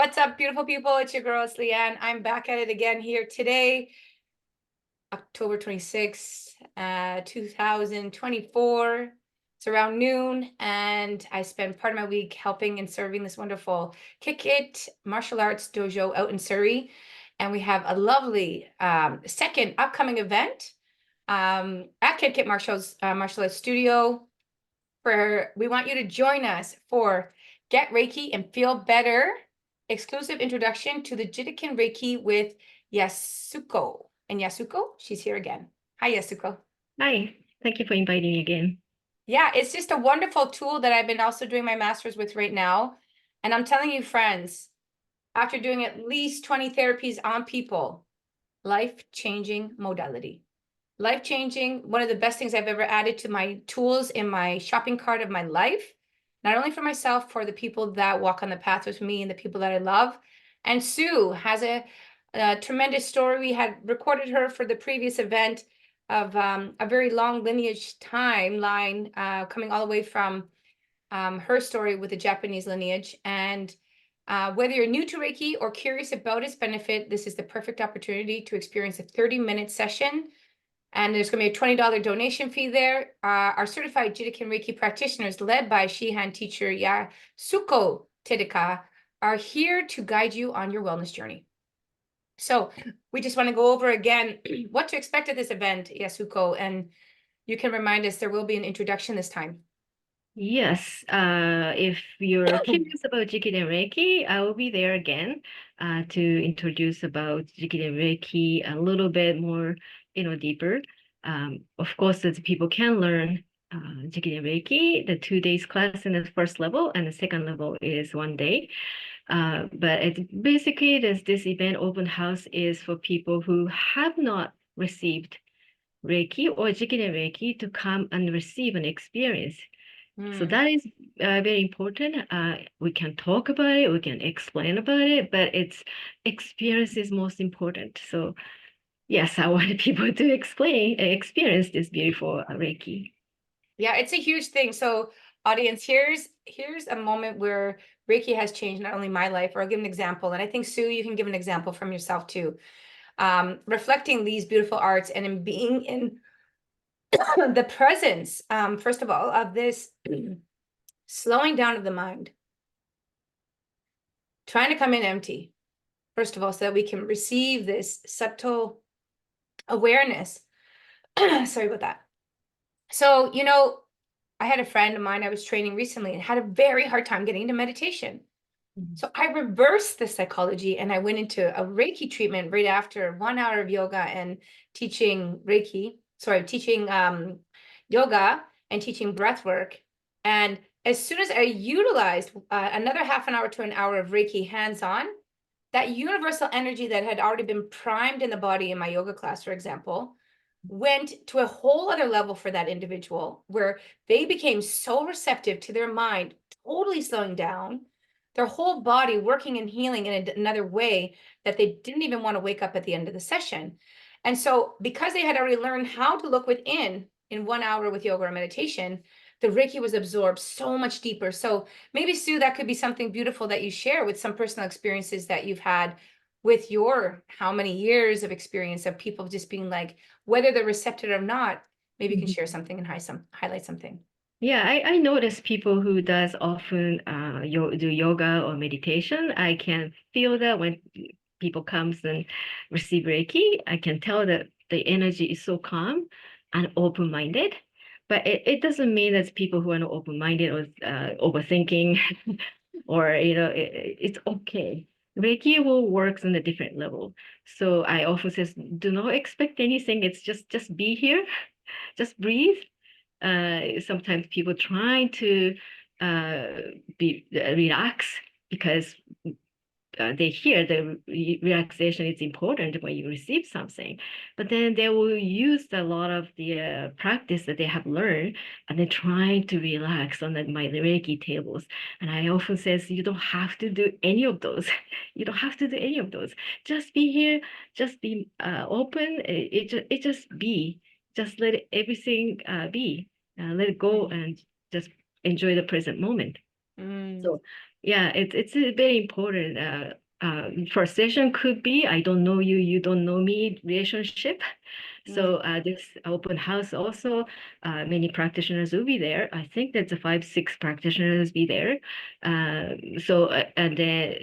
What's up, beautiful people? It's your girl, Leanne. I'm back at it again here today, October 26th, 2024. It's around noon, and I spend part of my week helping and serving this wonderful Kick It martial arts dojo out in Surrey. And we have a lovely second upcoming event at Kick It martial arts studio. We want you to join us for Get Reiki and Feel Better, exclusive introduction to the Jikiden Reiki with Yasuko. And Yasuko, she's here again. Hi, Yasuko. Hi, thank you for inviting me again. Yeah, it's just a wonderful tool that I've been also doing my master's with right now. And I'm telling you, friends, after doing at least 20 therapies on people, life-changing modality. Life-changing, one of the best things I've ever added to my tools in my shopping cart of my life, not only for myself, for the people that walk on the path with me and the people that I love. And Sue has a tremendous story. We had recorded her for the previous event of a very long lineage timeline coming all the way from her story with the Japanese lineage. And whether you're new to Reiki or curious about its benefit, this is the perfect opportunity to experience a 30-minute session. And there's going to be a $20 donation fee there. Our certified Jikiden Reiki practitioners, led by Shihan teacher Yasuko Tedaka, are here to guide you on your wellness journey. So we just want to go over again what to expect at this event, Yasuko, and you can remind us there will be an introduction this time. Yes, if you're curious about Jikiden Reiki, I will be there again to introduce about Jikiden Reiki a little bit more, deeper. Of course, that people can learn Jikiden Reiki, the 2 days class in the first level, and the second level is 1 day. But basically, this event open house is for people who have not received Reiki or Jikiden Reiki to come and receive an experience. So that is very important. We can talk about it, we can explain about it, but it's experience is most important. So yes, I want people to experience this beautiful Reiki. Yeah, it's a huge thing. So audience, here's a moment where Reiki has changed not only my life, or I'll give an example. And I think, Sue, you can give an example from yourself too. Reflecting these beautiful arts and in being in the presence, first of all, of this slowing down of the mind, trying to come in empty, first of all, so that we can receive this subtle awareness. Sorry about that. So, I had a friend of mine I was training recently and had a very hard time getting into meditation. So I reversed the psychology and I went into a Reiki treatment right after 1 hour of yoga and teaching yoga and teaching breath work. And as soon as I utilized another half an hour to an hour of Reiki hands-on, that universal energy that had already been primed in the body in my yoga class, for example, went to a whole other level for that individual where they became so receptive to their mind, totally slowing down, their whole body working and healing in another way that they didn't even want to wake up at the end of the session. And so because they had already learned how to look within in 1 hour with yoga or meditation, the Reiki was absorbed so much deeper. So maybe, Sue, that could be something beautiful that you share with some personal experiences that you've had with your how many years of experience of people just being like, whether they're receptive or not, maybe you can share something and highlight something. Yeah, I notice people who does often do yoga or meditation. I can feel that when people comes and receive Reiki, I can tell that the energy is so calm and open-minded. But it doesn't mean that people who are not open-minded or overthinking or it's okay. Reiki will works on a different level. So I often says, do not expect anything. It's just be here, just breathe. Sometimes people trying to uh, be relax because they hear the relaxation is important when you receive something, but then they will use a lot of the practice that they have learned, and they're trying to relax on my Reiki tables. And I often says, you don't have to do any of those. You don't have to do any of those. Just be here. Just be open. It just be. Just let everything be. Let it go and just enjoy the present moment. So Yeah, it's very important. First session could be I don't know you, you don't know me relationship. Mm, So this open house also, many practitioners will be there. I think that's a five, six practitioners be there. And then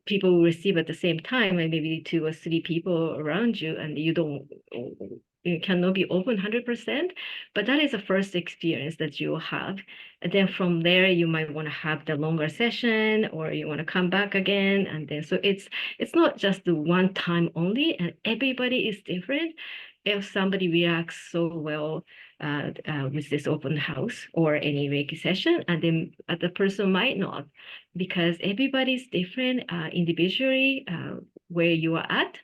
people will receive at the same time, and maybe two or three people around you, and you cannot be open 100%, but that is the first experience that you will have. And then from there, you might want to have the longer session, or you want to come back again. And then so it's not just the one time only, and everybody is different. If somebody reacts so well with this open house or any Reiki session, and then the person might not, because everybody's different individually, where you are at,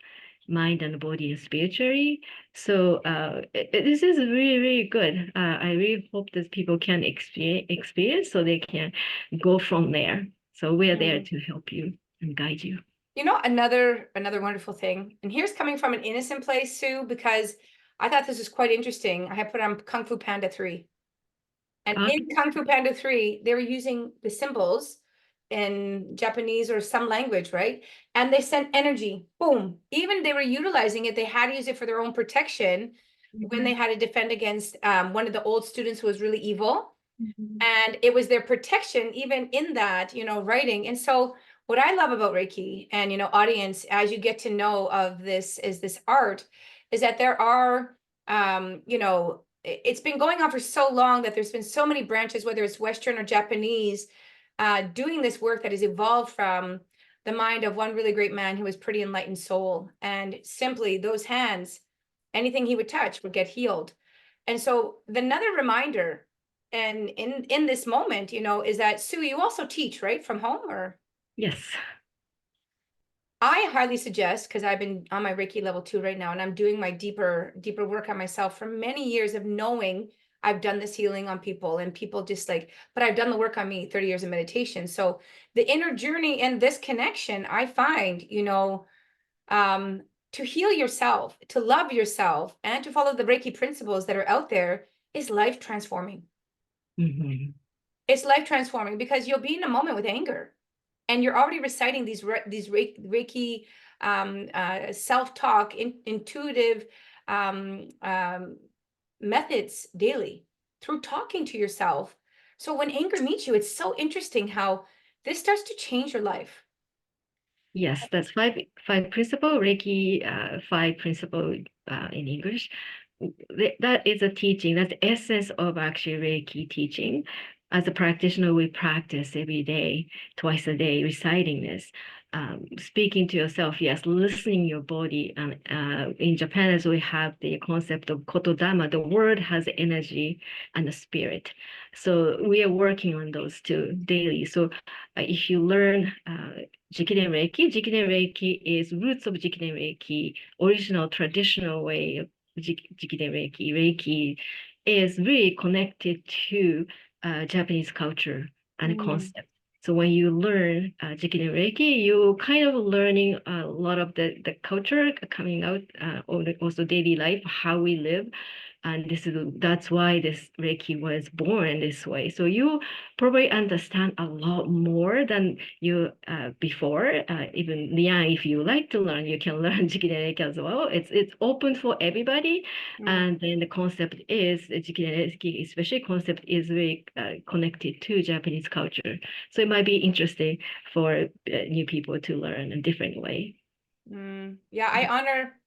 mind and body and spiritually. So this is really, really good. I really hope that people can experience so they can go from there. So we're there mm. to help you and guide you. You know, another wonderful thing, and here's coming from an innocent place, Sue, because I thought this was quite interesting. I had put on Kung Fu Panda 3. And Uh, in Kung Fu Panda 3, they were using the symbols in Japanese or some language, right? And they sent energy, boom. Even they were utilizing it, they had to use it for their own protection when they Mhm, had to defend against one of the old students who was really evil. mhm. And it was their protection, even in that, writing. And so, what I love about Reiki and, audience, as you get to know of this, is this art, is that there are, it's been going on for so long that there's been so many branches, whether it's Western or Japanese, doing this work that has evolved from the mind of one really great man who was pretty enlightened soul. And simply those hands, anything he would touch would get healed. And so another reminder, and in this moment, is that Sue, you also teach, right, from home? Or Yes. I highly suggest, because I've been on my Reiki level 2 right now, and I'm doing my deeper work on myself for many years of knowing I've done this healing on people, and people just like, but I've done the work on me, 30 years of meditation. So the inner journey and this connection, I find, um, to heal yourself, to love yourself, and to follow the Reiki principles that are out there is life transforming. Mhm. It's life transforming because you'll be in a moment with anger, and you're already reciting these Reiki self-talk, intuitive um, um, methods daily through talking to yourself. So when anger meets you, it's so interesting how this starts to change your life. Yes, that's five principle, Reiki, five principle in English. That is a teaching. That's the essence of actually Reiki teaching. As a practitioner, we practice every day, twice a day, reciting this, speaking to yourself. Yes, listening your body. And in Japan, as we have the concept of kotodama, the word has energy and a spirit. So we are working on those two daily. So if you learn Jikiden Reiki is roots of Jikiden Reiki, original traditional way of Jikiden Reiki. Reiki is really connected to Japanese culture and Mm, concept. So when you learn Jikiden Reiki, you kind of learning a lot of the culture coming out, also daily life, how we live, and that's why this Reiki was born this way. So you probably understand a lot more than you before. Even Leanne, if you like to learn, you can learn Jikiden Reiki as well. It's open for everybody, mm, and then the concept is Jikiden Reiki, especially concept is very connected to Japanese culture. So it might be interesting for new people to learn a different way. yeah, I honor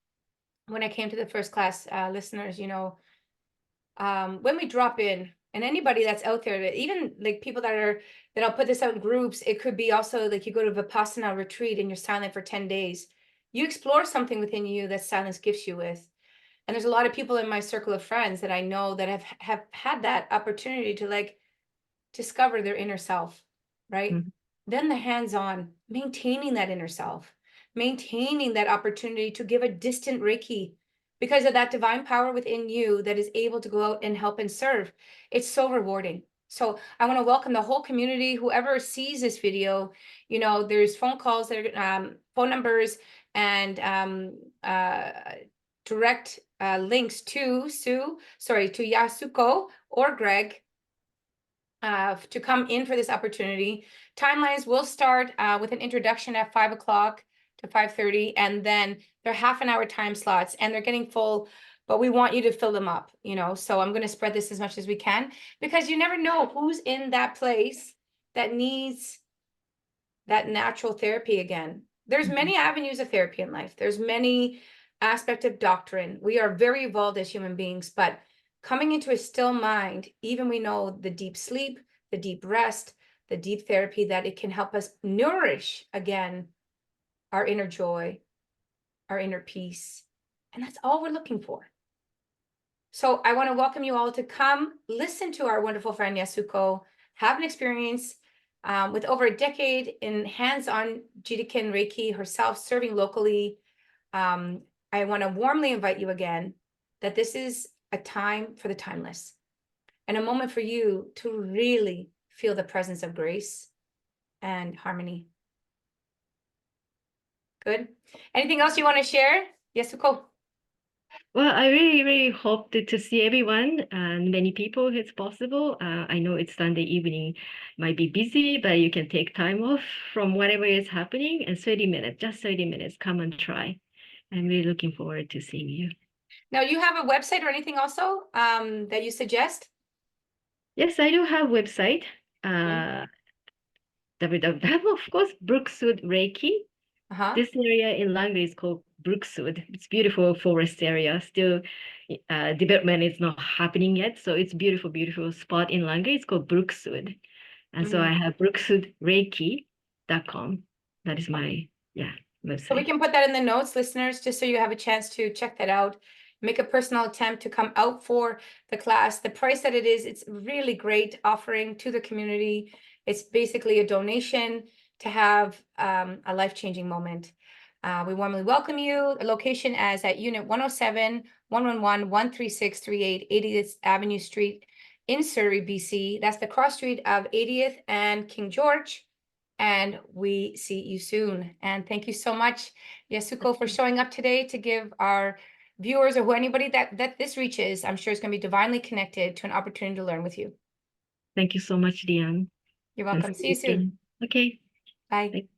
when I came to the first class listeners, when we drop in, and anybody that's out there, even like people that I'll put this out in groups, it could be also like you go to Vipassana retreat and you're silent for 10 days. You explore something within you that silence gifts you with. And there's a lot of people in my circle of friends that I know that have had that opportunity to like discover their inner self, right? Mhm. Then the hands-on, maintaining that inner self, maintaining that opportunity to give a distant Reiki because of that divine power within you that is able to go out and help and serve. It's so rewarding. So I want to welcome the whole community, whoever sees this video, there's phone calls, there phone numbers, and direct links to to Yasuko or Greg to come in for this opportunity. Timelines will start with an introduction at 5 o'clock to 5:30, and then they're half an hour time slots, and they're getting full, but we want you to fill them up, you know. So I'm going to spread this as much as we can, because you never know who's in that place that needs that natural therapy again. There's many avenues of therapy in life. There's many aspects of doctrine. We are very evolved as human beings, but coming into a still mind, even we know the deep sleep, the deep rest, the deep therapy, that it can help us nourish again our inner joy, our inner peace. And that's all we're looking for. So I want to welcome you all to come listen to our wonderful friend Yasuko, have an experience with over a decade in hands-on Jikiden Reiki herself, serving locally. I want to warmly invite you again that this is a time for the timeless and a moment for you to really feel the presence of grace and harmony. Good. Anything else you want to share, Yasuko? Well, I really, really hope to see everyone and many people if it's possible. I know it's Sunday evening, might be busy, but you can take time off from whatever is happening, and 30 minutes, just 30 minutes, come and try. I'm really looking forward to seeing you. Now, you have a website or anything also that you suggest? Yes, I do have website. Okay. www, of course, Brookswood Reiki. Uh-huh. This area in Langley is called Brookswood. It's beautiful forest area. Still, development is not happening yet, so it's beautiful, beautiful spot in Langley. It's called Brookswood, and so I have brookswoodreiki.com. That is my So we website. can put that in the notes, listeners, just so you have a chance to check that out. Make a personal attempt to come out for the class. The price that it is, it's really great offering to the community. It's basically a donation to have a life-changing moment. We warmly welcome you. The location as at Unit 107, 111, 13638, 80th Avenue Street in Surrey, BC. That's the cross street of 80th and King George. And we see you soon. And thank you so much, Yasuko, for showing up today to give our viewers or anybody that this reaches, I'm sure is going to be divinely connected to an opportunity to learn with you. Thank you so much, Leanne. You're And welcome. see See you you soon. soon. Okay. Bye. Thank